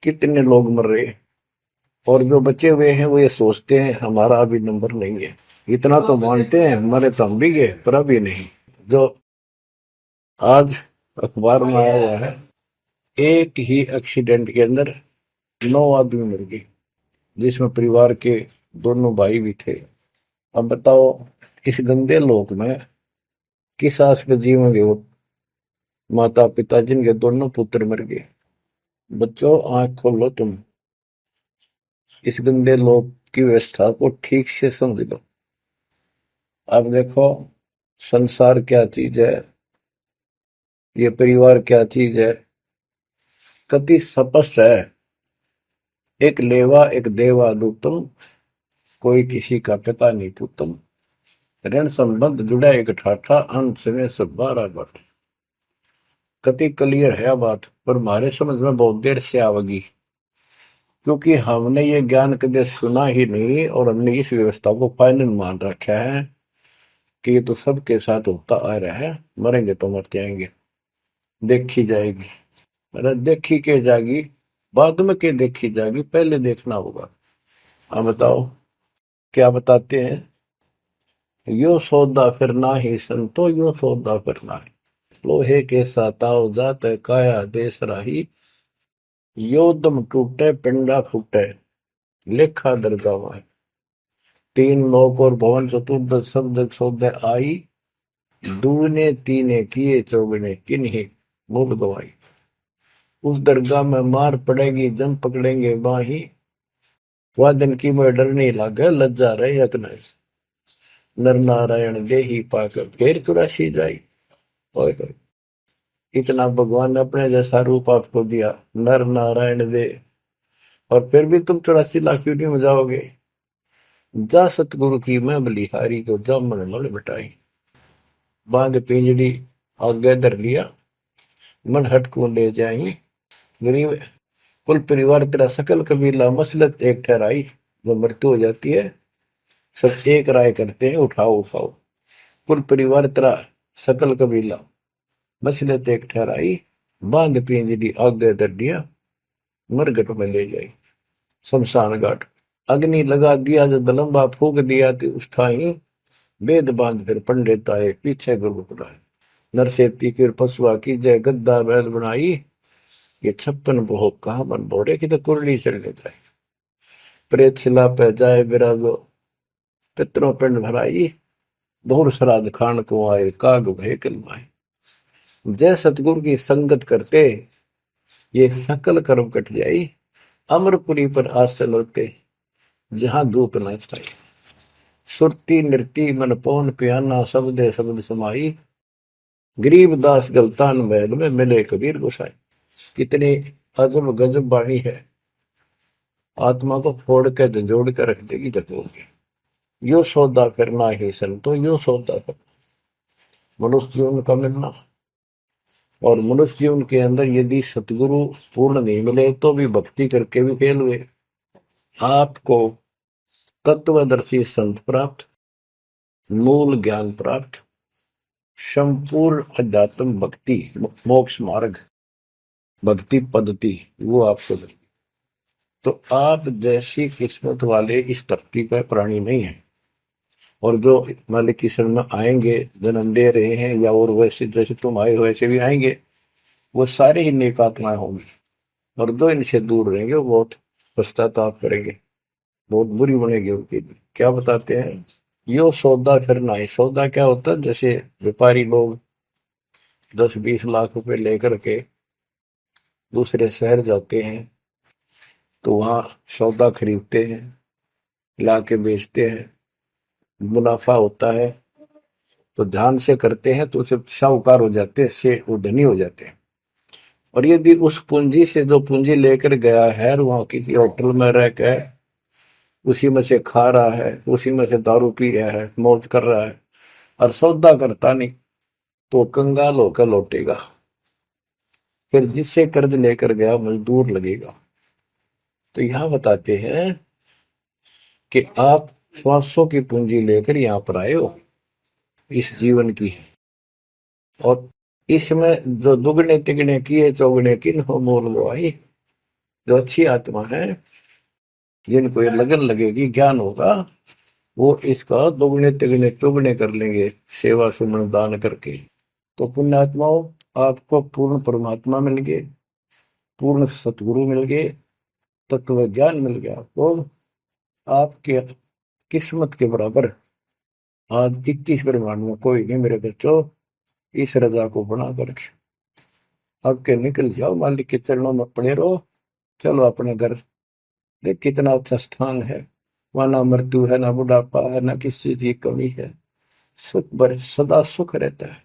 कितने लोग मर रहे हैं। और जो बचे हुए हैं वो ये सोचते हैं हमारा अभी नंबर नहीं है। इतना तो मानते हैं मरे तो हम भी गए, पर अभी नहीं। जो आज अखबार में आया हुआ है, एक ही एक्सीडेंट के अंदर 9 आदमी मर गए, जिसमें परिवार के दोनों भाई भी थे। अब बताओ इस गंदे लोक में किस आस पे जीवेंगे वो माता पिता जिनके दोनों पुत्र मर गए। बच्चों, आंख खोलो, तुम इस गंदे लोक की व्यवस्था को ठीक से समझ लो। अब देखो संसार क्या चीज है, ये परिवार क्या चीज है, कति स्पष्ट है। एक लेवा एक देवा दूतम, कोई किसी का पिता नहीं पुतम। ऋण संबंध जुड़ा एक ठाठा, अंत में सब 12 बट। कति क्लियर है बात, पर हमारे समझ में बहुत देर से आवेगी, क्योंकि हमने ये ज्ञान कभी सुना ही नहीं और हमने इस व्यवस्था को फाइनल मान रखा है कि ये तो सबके साथ होता आ रहा है, मरेंगे तो मरते आएंगे, देखी जाएगी। अरे देखी के जाएगी, बाद में के देखी जाएगी, पहले देखना होगा। हाँ बताओ क्या बताते हैं। यो सौदा फिर ना ही संतो, यो सौदा फिर ना ही। लोहे के साताव जात काया देश राही। यो दम टूटे पिंडा फूटे, लेखा दरगावा। तीन लोक और भवन चतुर्दश शब्द सौदे आई। दूने तीने किए चौगने किन्हीं मूल गवाई। उस दरगाह में मार पड़ेगी जम पकड़ेंगे बाही। वादन की में डर नहीं लागे लज्जा रहे अकने। नर नारायण देही पाकर फिर चुरासी जाई। ओए होए, इतना भगवान ने अपने जैसा रूप आपको दिया, नर नारायण दे, और फिर भी तुम 84 लाख क्यों नहीं हो जाओगे। जा सतगुरु की मैं बलिहारी, जो जामन मल बिटाई। बांध पिंजड़ी आगे धर लिया, मन हट को ले जाई। गरीब कुल परिवार तेरा सकल कबीला मसलत एक ठहराई। जब मृत्यु हो जाती है सब एक राय करते हैं, उठाओ उठाओ। कुल परिवार तेरा सकल कबीला मसलत एक ठहराई। बांध पिंजरी आगे दर दिया, मरघट में ले जाई शमशान घाट। अग्नि लगा दिया जब लंबा फूक दिया तो उस ठाई। वेद बांध फिर पंडित आए पीछे गुरु बुलाए। नरसेती फिर पशुआ की जय गद्दा बैल बनाई। ये 56 भोग कहा मन बोरे की तो कुरली चढ़ने जाए। प्रेत शिला पे जाए विराजो, पितरों पिंड भराई। बहुर श्राद्ध खान को आए काग भय कलमाए। जय सतगुरु की संगत करते ये सकल कर्म कट जाई। अमरपुरी पर आसन होते जहां धूप न छाई। सुरती नृती मन पौन पियाना शब्दे शब्द समाई। गरीब दास गलतान महल में मिले कबीर गोसाई। कितनी अजब गजब वाणी है, आत्मा को फोड़ के झंझोड़ के रख देगी जकोड़ के। यो सौदा करना ही संतो, यो सौदा करना मनुष्य जीवन का मिलना। और मनुष्य जीवन के अंदर यदि सतगुरु पूर्ण नहीं मिले तो भी भक्ति करके भी फेल हुए। आपको तत्वदर्शी संत प्राप्त, मूल ज्ञान प्राप्त, संपूर्ण अध्यात्म भक्ति मोक्ष मार्ग भक्ति पद्धति वो आपको मिले। तो आप जैसी किस्मत वाले इस धरती पर प्राणी नहीं है। और जो मालिक की शरण में आएंगे, जन्म दे रहे हैं या और वैसे जैसे तुम आए हो वैसे भी आएंगे, वो सारे ही नेक आत्माएं होंगी। और जो इनसे दूर रहेंगे वो बहुत पश्चाताप करेंगे, बहुत बुरी बनेगी उनकी। क्या बताते हैं, यो सौदा करना है। सौदा क्या होता है, जैसे व्यापारी लोग 10-20 लाख रुपए लेकर के दूसरे शहर जाते हैं तो वहां सौदा खरीदते हैं, ला के बेचते हैं, मुनाफा होता है तो ध्यान से करते हैं तो उसे साहूकार हो जाते हैं, से वो धनी हो जाते हैं। और यदि उस पूंजी से जो पूंजी लेकर गया है वहां किसी होटल में रह के उसी में से खा रहा है, उसी में से दारू पी रहा है, मौज कर रहा है और सौदा करता नहीं, तो कंगाल होकर लौटेगा। फिर जिससे कर्ज लेकर गया मजदूर लगेगा। तो यहां बताते हैं कि आप श्वासों की पूंजी लेकर यहां पर आए हो इस जीवन की, और इसमें जो दुगने तिगने किए चौगने किन हो मोल वो आई। जो अच्छी आत्मा है जिनको ये लगन लगेगी, ज्ञान होगा, वो इसका दोगुने तिगने चौगने कर लेंगे सेवा सुमन दान करके। तो पुण्यात्माओं, आपको पूर्ण परमात्मा मिल गए, पूर्ण सतगुरु मिल गए, तत्व ज्ञान मिल गया। तो आपके किस्मत के बराबर आज 21 ब्रह्मांड में कोई नहीं मेरे बच्चों। इस रजा को बना कर अब के निकल जाओ, मालिक के चरणों में पड़े रहो। चलो अपने घर, देख कितना अच्छा स्थान है। वहां ना मृत्यु है, ना बुढ़ापा है, ना किसी चीज की कमी है। सुख भरे सदा सुख रहता है।